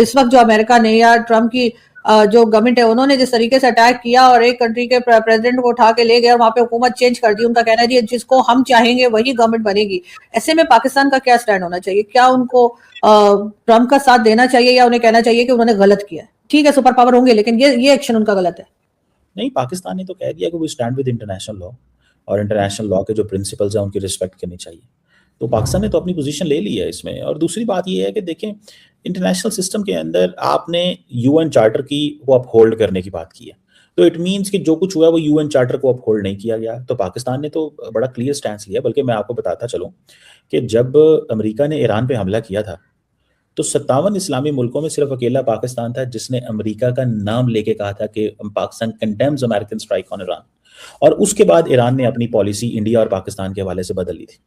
इस वक्त जो अमेरिका ने या ट्रम्प की जो गवर्नमेंट है उन्होंने जिस तरीके से अटैक किया और एक कंट्री के प्रेसिडेंट को उठा के ले गए और वहां पे हुकूमत चेंज कर दी, उनका कहना है जी जिसको हम चाहेंगे वही गवर्नमेंट बनेगी। ऐसे में पाकिस्तान का क्या स्टैंड होना चाहिए? क्या उनको ट्रम्प का साथ देना चाहिए या उन्हें कहना चाहिए कि उन्होंने गलत किया है? ठीक है, सुपर पावर होंगे, लेकिन ये एक्शन उनका गलत है। नहीं, पाकिस्तान ने तो कह दिया कि वो स्टैंड विद इंटरनेशनल लॉ, और इंटरनेशनल लॉ के जो प्रिंसिपल्स हैं उनकी रिस्पेक्ट करनी चाहिए। तो पाकिस्तान ने तो अपनी पोजीशन ले ली है इसमें। और दूसरी बात ये है कि देखें, इंटरनेशनल सिस्टम के अंदर आपने यूएन चार्टर की वो अपहोल्ड करने की बात की है, तो इट मीन्स कि जो कुछ हुआ है वो यूएन चार्टर को अपहोल्ड नहीं किया गया। तो पाकिस्तान ने तो बड़ा क्लियर स्टैंड लिया। बल्कि मैं आपको बताता चलूँ कि जब अमेरिका ने ईरान पे हमला किया था तो 57 इस्लामी मुल्कों में सिर्फ अकेला पाकिस्तान था जिसने अमेरिका का नाम लेके कहा था कि Pakistan condemns American strike on Iran. और उसके बाद ईरान ने अपनी पॉलिसी इंडिया और पाकिस्तान के हवाले से बदल ली थी।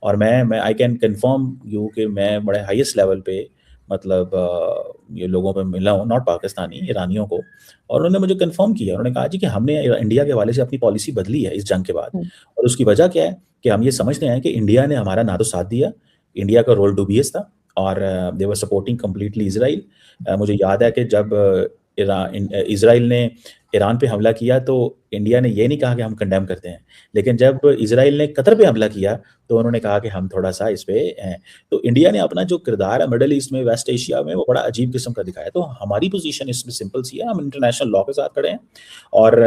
और मैं आई कैन कन्फर्म यू कि मैं बड़े हाईएस्ट लेवल पे मतलब ये लोगों पे मिला हूँ, नॉट पाकिस्तानी, ईरानियों को, और उन्होंने मुझे कंफर्म किया। उन्होंने कहा जी कि हमने इंडिया के हवाले से अपनी पॉलिसी बदली है इस जंग के बाद। और उसकी वजह क्या है कि हम ये समझते हैं कि इंडिया ने हमारा ना तो साथ दिया, इंडिया का रोल डूबियस था, और दे वर सपोर्टिंग कम्प्लीटली इसराइल। मुझे याद है कि जब इसराइल ने ईरान पे हमला किया तो इंडिया ने ये नहीं कहा कि हम कंडेम करते हैं, लेकिन जब इसराइल ने कतर पे हमला किया तो उन्होंने कहा कि हम थोड़ा सा इस पे हैं। तो इंडिया ने अपना जो किरदार है मिडल ईस्ट में, वेस्ट एशिया में, वो बड़ा अजीब किस्म का दिखाया। तो हमारी पोजीशन इसमें सिंपल सी है, हम इंटरनेशनल लॉ के साथ खड़े हैं। और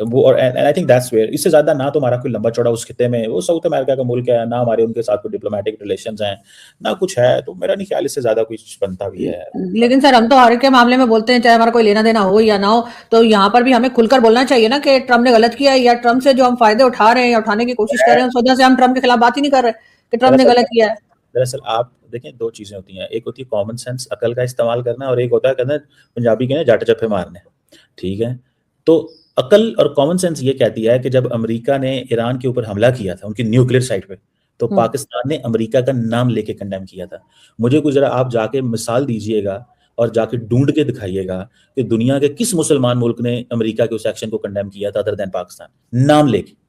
वो और and I think that's where, इससे ज़्यादा ना तो हमारा कोई लंबा चौड़ा उस खिते में, वो साउथ अमेरिका का मुल्क है, ना हमारे उनके साथ कोई डिप्लोमेटिक रिलेशंस हैं, ना कुछ है। तो मेरा नहीं ख्याल इससे ज़्यादा कुछ बनता भी है। लेकिन सर हम तो हर एक के मामले में बोलते हैं, चाहे हमारा कोई लेना देना हो या ना हो, तो यहाँ पर भी हमें खुलकर बोलना चाहिए ना कि ट्रम्प ने गलत किया है, या ट्रम्प से जो हम फायदे उठा रहे हैं या उठाने की कोशिश कर रहे हैं उस वजह से हम ट्रम्प के खिलाफ बात ही नहीं कर रहे कि ट्रम्प ने गलत किया है। दरअसल आप देखें, दो चीजें होती हैं, एक होती है कॉमन सेंस, अकल का इस्तेमाल करना, और एक होता है कहना पंजाबी के जाट जफे मारने। ठीक है, तो अकल और कॉमन सेंस ये कहती है कि जब अमेरिका ने ईरान के ऊपर हमला किया था उनकी न्यूक्लियर साइट पे, तो पाकिस्तान ने अमेरिका का नाम लेके कंडेम किया था। मुझे कुछ जरा आप जाके मिसाल दीजिएगा और जाके ढूंढ के दिखाइएगा कि दुनिया के किस मुसलमान मुल्क ने अमेरिका के उस एक्शन को कंडेम किया था अदर देन पाकिस्तान, नाम लेके।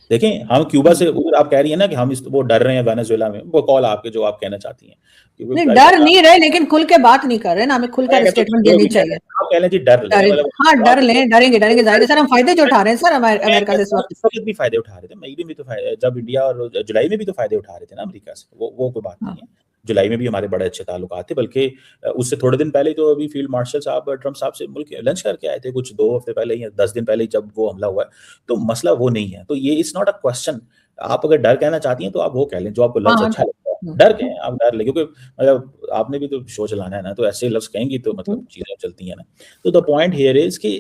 देखें, हम क्यूबा से उधर आप कह रही है ना कि हम वो डर रहे हैं वेनेजुएला में, वो कॉल आपके जो आप कहना चाहती हैं, नहीं डर नहीं रहे, लेकिन खुल के बात नहीं कर रहे ना, हमें खुलकर स्टेटमेंट देनी चाहिए। आप कह लें जी डर लें, मतलब हाँ डर लें, डरेंगे जाहिर सर हम फायदे जो उठा रहे हैं सर अमेरिका से इस वक्त भी फायदे उठा रहे थे, मई में भी तो जब इंडिया और जुलाई में भी तो फायदे उठा रहे थे ना अमेरिका से, वो कोई बात नहीं है। जुलाई में भी हमारे बड़े अच्छे ताल्लुकात थे, बल्कि उससे थोड़े दिन पहले तो अभी फील्ड मार्शल साहब ट्रम्प साहब से मुल्क लंच करके आए थे, कुछ 2 हफ्ते पहले या 10 दिन पहले जब वो हमला हुआ है। तो मसला वो नहीं है। तो ये इट्स नॉट अ क्वेश्चन। आप अगर डर कहना चाहती हैं तो आप वो कह लें जो आपको लफ्ज अच्छा लगता है। डर के आप डर ले, क्योंकि मतलब आपने भी तो शो चलाना है ना, तो ऐसे लफ्ज कहेंगी तो मतलब चीजें चलती हैं ना। तो द पॉइंट हियर इज कि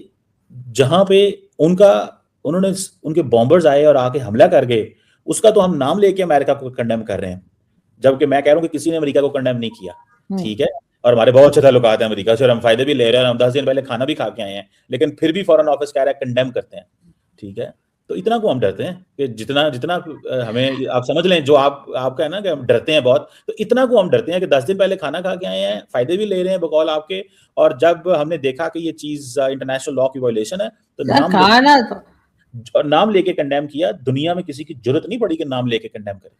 जहां पे उन्होंने उनके बॉम्बर्स आए और आके हमला कर गए, उसका तो हम नाम लेके अमेरिका को कंडेम कर रहे हैं, जबकि मैं कह रहा हूँ कि किसी ने अमेरिका को कंडेम नहीं किया। ठीक है, और हमारे बहुत अच्छे ताल्लुकात हैं अमेरिका से और हम फायदे भी ले रहे हैं, हम 10 दिन पहले खाना भी खा के आए हैं, लेकिन फिर भी फॉरेन ऑफिस कह रहा है कंडेम करते हैं। ठीक है, तो इतना को हम डरते हैं कि जितना जितना हमें आप समझ लें, जो आपका है ना कि हम डरते हैं बहुत, तो इतना को हम डरते हैं कि 10 दिन पहले खाना खा के आए हैं, फायदे भी ले रहे हैं बकौल आपके, और जब हमने देखा कि ये चीज इंटरनेशनल लॉ की वायलेशन है तो नाम लेके कंडेम किया। दुनिया में किसी की जरूरत नहीं पड़ी कि नाम लेके कंडेम करे।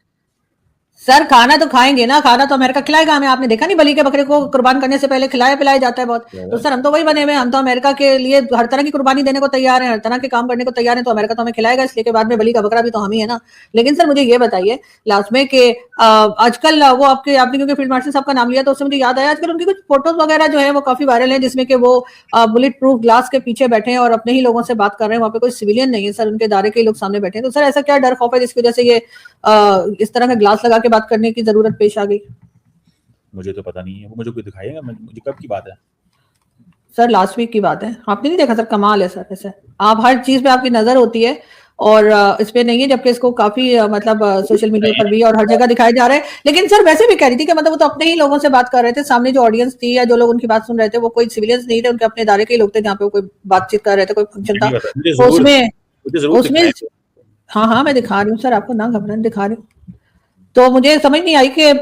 सर खाना तो खाएंगे ना, खाना तो अमेरिका खिलाएगा हमें। आपने देखा नहीं बलि के बकरे को कुर्बान करने से पहले खिलाया पिलाया जाता है बहुत। तो सर हम तो वही बने हुए, हम तो अमेरिका के लिए हर तरह की कुर्बानी देने को तैयार हैं, हर तरह के काम करने को तैयार हैं। तो अमेरिका तो हमें खिलाएगा, इसलिए के बाद में बलि का बकरा भी तो हम ही है ना। लेकिन सर मुझे ये बताइए लास्ट में कि आजकल वो आपने क्योंकि फील्ड मार्शल साहब का नाम लिया तो उससे मुझे याद आया, आजकल उनकी कुछ फोटोज वगैरह जो है वो काफी वायरल है, जिसमें कि वो बुलेट प्रूफ ग्लास के पीछे बैठे हैं और अपने ही लोगों से बात कर रहे हैं। वहाँ पे कोई सिविलियन नहीं है सर, उनके दायरे के लोग सामने बैठे हैं। तो सर ऐसा क्या डर खौफ है जिसकी वजह से ये इस तरह का ग्लास लगा के बात करने की जरूरत पेश आ गई? मुझे तो पता नहीं है, वो मुझे कोई दिखाएगा? मुझे कब की बात है सर? लास्ट वीक की बात है, आपने नहीं देखा? सर कमाल है सर, ऐसे आप हर चीज पे आपकी नजर होती है और इस पे नहीं है, जबकि इसको काफी मतलब सोशल मीडिया पर भी और हर जगह दिखाया जा रहा है। लेकिन सर वैसे भी कह रही थी कि मतलब वो तो अपने ही लोगों से बात कर रहे थे, सामने जो ऑडियंस थी या जो लोग उनकी बात सुन रहे थे वो कोई सिविलियंस नहीं थे, उनके अपने दायरे के लोग थे जहाँ पे वो कोई बातचीत कर रहे थे, कोई फंक्शन था उसमें हाँ मैं दिखा रही हूँ सर, आपको ना घबराने, दिखा रही हूँ। तो मुझे समझ नहीं आई कि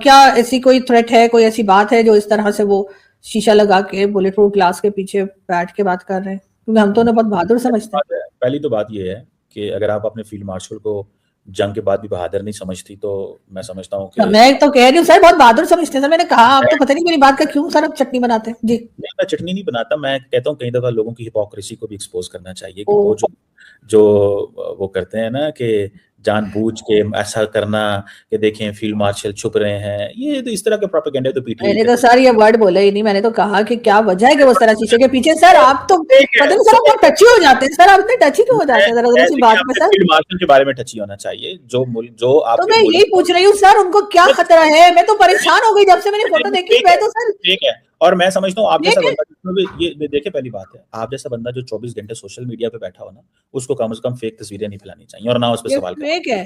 क्या ऐसी कोई थ्रेट है, कोई ऐसी बात है जो इस तरह से वो शीशा लगा के बुलेट प्रूफ ग्लास के पीछे बैठ के बात कर रहे हैं, क्योंकि हम तो उन्हें बहुत बहादुर समझते हैं। पहली तो बात ये है कि अगर आप अपने फील्ड मार्शल को जंग के बाद भी बहादुर नहीं समझती, तो मैं समझता हूँ कि मैं तो कह रही हूँ सर बहुत बहादुर समझते हैं सर, मैंने कहा आप तो पता नहीं मेरी बात का क्यों सर अब चटनी बनाते हैं जी। नहीं, मैं चटनी नहीं बनाता, मैं कहता हूँ कई दफा लोगों की हिपोक्रेसी को भी एक्सपोज करना चाहिए कि ओ वो जो वो करते हैं ना कि जानबूझ के ऐसा करना कि देखें फील्ड मार्शल छुप रहे हैं, ये तो इस तरह के प्रोपेगेंडा तो पीटीआई मैंने के तो सर ये वर्ड बोला ही नहीं, मैंने तो कहा कि क्या वजह है कि वो इस तरह शीशे के पीछे सर आप तो ठीक है, पता नहीं सर आप बहुत टची हो जाते हैं सर, आप इतने टची क्यों हो जाते हैं जरा जरा सी देखिए, बात में आपने सर। फील्ड मार्शल के बारे में टची होना चाहिए, जो तो आपके मैं यही मुल्क पूछ रही हूँ सर उनको क्या खतरा है, मैं तो परेशान हो गई जब से मैंने फोटो देखी, ठीक मैं है, तो सर ठीक है। और मैं समझता हूँ आप जैसा ठीक है। बंदा जिसमें भी ये देखिए, पहली बात है, आप जैसा बंदा जो 24 घंटे सोशल मीडिया पे बैठा हो ना, उसको कम से कम फेक तस्वीरें नहीं फैलानी चाहिए और ना उस पे ये सवाल करना फेक है,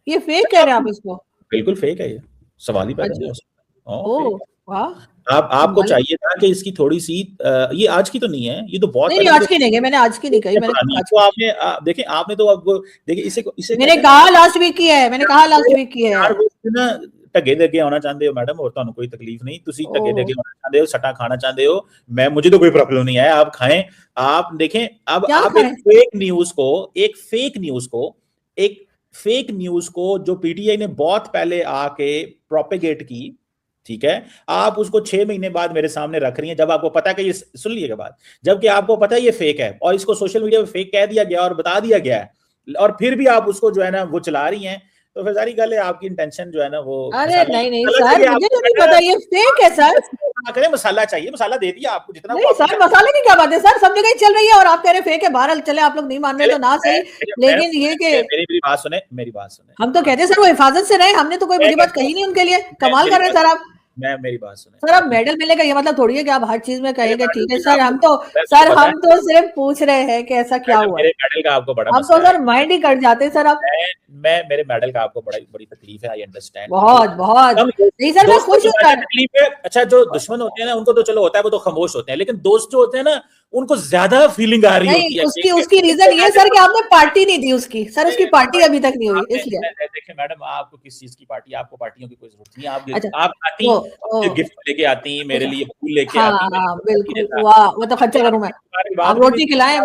ये फेक चाहिए। कह रहे हैं आप इसको। बिल्कुल फेक है ये, सवाल ही पैदा नहीं अच्छा। हो सकता। हाँ, ओ फेक है। वाह। आपको कमाल है। चाहिए था कि इसकी थोड़ी-सी ये आज की तो नहीं है, ये तो बहुत नहीं पहले नहीं की आज तो की नहीं है, मैंने आज की नहीं कही, मैंने पुरानी है। आज तो की। आपने देखिए आपने तो अब देखिए इसे मैंने कहते हैं ना कहा लास्ट वीक की है, मैंने कहा लास्ट वीक की है। यार वो ना ਢੱਗੇ ਢੱਗੇ ਹੋਣਾ ਚਾਹੁੰਦੇ ਹੋ मैडम, और ਤੁਹਾਨੂੰ कोई तकलीफ नहीं, ਤੁਸੀਂ ਢੱਗੇ ओह ਢੱਗੇ होना चाहते हो, सटा खाना चाहते हो, मुझे तो कोई प्रॉब्लम नहीं है, आप खाएं। आप देखें, अब क्या आप खाएं। एक फेक न्यूज को जो पीटीआई ने बहुत पहले आके प्रोपेगेट की, ठीक है, आप उसको 6 महीने बाद मेरे सामने रख रही हैं, जब आपको पता है कि ये, सुन लीजिएगा बात, जबकि आपको पता है ये फेक है और इसको सोशल मीडिया पे फेक कह दिया गया और बता दिया गया है, और फिर भी आप उसको जो है ना वो चला रही हैं, तो फिर सारी गल है आपकी इंटेंशन जो है ना वो अरे मसाला नहीं नहीं मसाला सर चाहिए मुझे आपको, तो नहीं पता ये फेक है सर। ना करें, मसाला चाहिए, मसाला दे दिया आपको जितना वो नहीं आपको सर मसाले की क्या बात है सर, सब जगह ही चल रही है और आप कह रहे फेक है, बहरहाल चले आप लोग नहीं मान रहे चले। तो ना सही। लेकिन ये कि मेरी बात सुने, मेरी बात सुने, हम तो कहते हैं सर वो हिफाजत से रहे, हमने तो कोई मैं बुरी बात कहता हूँ, कही नहीं उनके लिए, मैं कमाल मेरी कर रहे हैं बात सर आप। मैं मेरी बात सुने, सर अब मेडल मिलने का ये मतलब थोड़ी है कि आप हर चीज में मेरे कहेंगे मेडल ठीक है की सर, आपको, हम तो मुझे सर पता है, हम तो सिर्फ पूछ रहे हैं कि ऐसा क्या हुआ है। मेरे मेडल का आपको बड़ा हम तो मसला है, सर माइंड ही कट जाते हैं सर आप। मेरे मेडल का आपको बड़ी बड़ी तकलीफ है, आई अंडरस्टैंड। बहुत बहुत हम नहीं सर मैं दोस्तों खुश को हूँ ज्यादा सर। तकलीफ है, अच्छा जो दुश्मन होते हैं ना उनको तो चलो होता है, वो तो खामोश होते हैं, लेकिन दोस्त जो होते हैं ना उनको ज्यादा फीलिंग आ रही नहीं होती है उसकी उसकी रीजन ये सर कि आपने पार्टी नहीं दी उसकी, सर उसकी पार्टी अभी तक नहीं हुई इसलिए। देखिए मैडम, आपको किस चीज की पार्टी, आपको पार्टियों की कोई जरूरत नहीं है, अच्छा आप आती वो गिफ्ट लेके आती, मेरे लिए फूल लेके हाँ आती, हाँ मेरे बिल्कुल लिए वाह वो तो खर्चा करूं मैं, तुम्हारे आप बावजूद रोटी खिलाएं।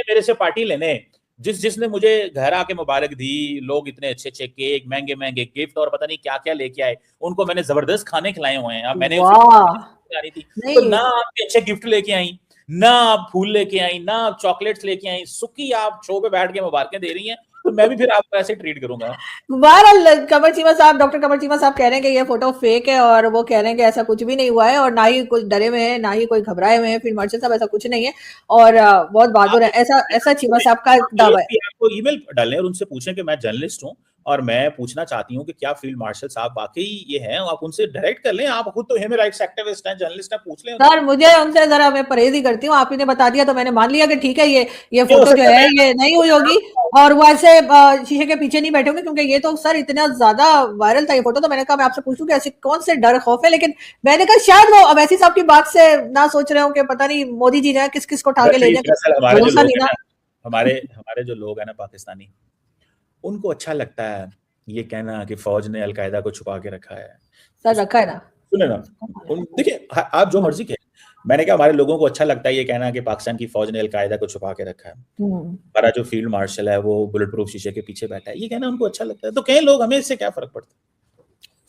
मेरे से पार्टी लेने, जिसने मुझे घर आके मुबारक दी, लोग इतने अच्छे अच्छे केक, महंगे महंगे गिफ्ट और पता नहीं क्या क्या लेके आए, उनको मैंने जबरदस्त खाने खिलाए हुए हैं, मैंने वाह रही थी, तो नहीं ना आपके अच्छे गिफ्ट लेके आई, ना आप फूल लेके आई, ना आप चॉकलेट्स लेके आई, सुखी आप शो पे बैठ के मुबारकें दे रही हैं, तो मैं भी फिर आपको ऐसे ट्रीट करूंगा। बहरहाल कमर चीमा साहब, डॉक्टर कमर चीमा साहब कह रहे हैं कि ये फोटो फेक है और वो कह रहे हैं कि ऐसा कुछ भी नहीं हुआ है और ना ही कुछ डरे हुए हैं ना ही कोई घबराए हुए हैं, फील्ड मार्शल साहब ऐसा कुछ नहीं है और बहुत बहादुर है, ऐसा ऐसा चीमा साहब का दावा है। आपको ईमेल डालें और उनसे पूछें कि मैं जर्नलिस्ट हूं और मैं पूछना चाहती हूं कि क्या फील्ड मार्शल साहब वाकई ये हैं, आप उनसे डायरेक्ट कर लें, आप खुद तो ह्यूमन राइट्स एक्टिविस्ट हैं, जर्नलिस्ट हैं, पूछ लें सर मुझे उनसे जरा मैं परहेज ही करती हूँ, आप ही ने बता दिया तो मैंने मान लिया कि ठीक है ये हो फोटो जो सकता है ये नहीं हुई होगी और वो ऐसे शीशे के पीछे नहीं बैठे होंगे क्योंकि ये तो सर इतना ज्यादा वायरल था ये फोटो, तो मैंने कहा मैं आपसे पूछूं कि ऐसे कौन से डर खौफ है, लेकिन मैंने कहा शायद वो अवैसी साहब की बात से ना सोच रहे हो कि पता नहीं मोदी जी ने किस किस को उठा के ले जाए, दरअसल हमारे जो भरोसा लोग नहीं हैं ना। ना, हमारे जो लोग हैं ना पाकिस्तानी, उनको अच्छा लगता है ये कहना कि फौज ने अलकायदा को छुपा के रखा है। सर रखा है ना। सुने ना, देखिए आप जो मर्जी कहें, मैंने कहा हमारे लोगों को अच्छा लगता है ये कहना कि पाकिस्तान की फौज ने अलकायदा को छुपा के रखा है, हमारा जो फील्ड मार्शल है वो बुलेट प्रूफ शीशे के पीछे बैठा है, ये कहना उनको अच्छा लगता है, तो कहें लोग, हमें इससे क्या फर्क पड़ता है।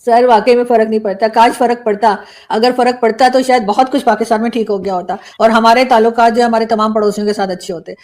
सर वाकई में फर्क नहीं पड़ता, काश फर्क पड़ता, अगर फर्क पड़ता तो शायद बहुत कुछ पाकिस्तान में ठीक हो गया होता और हमारे ताल्लुकात जो हमारे तमाम पड़ोसियों के साथ अच्छे होते।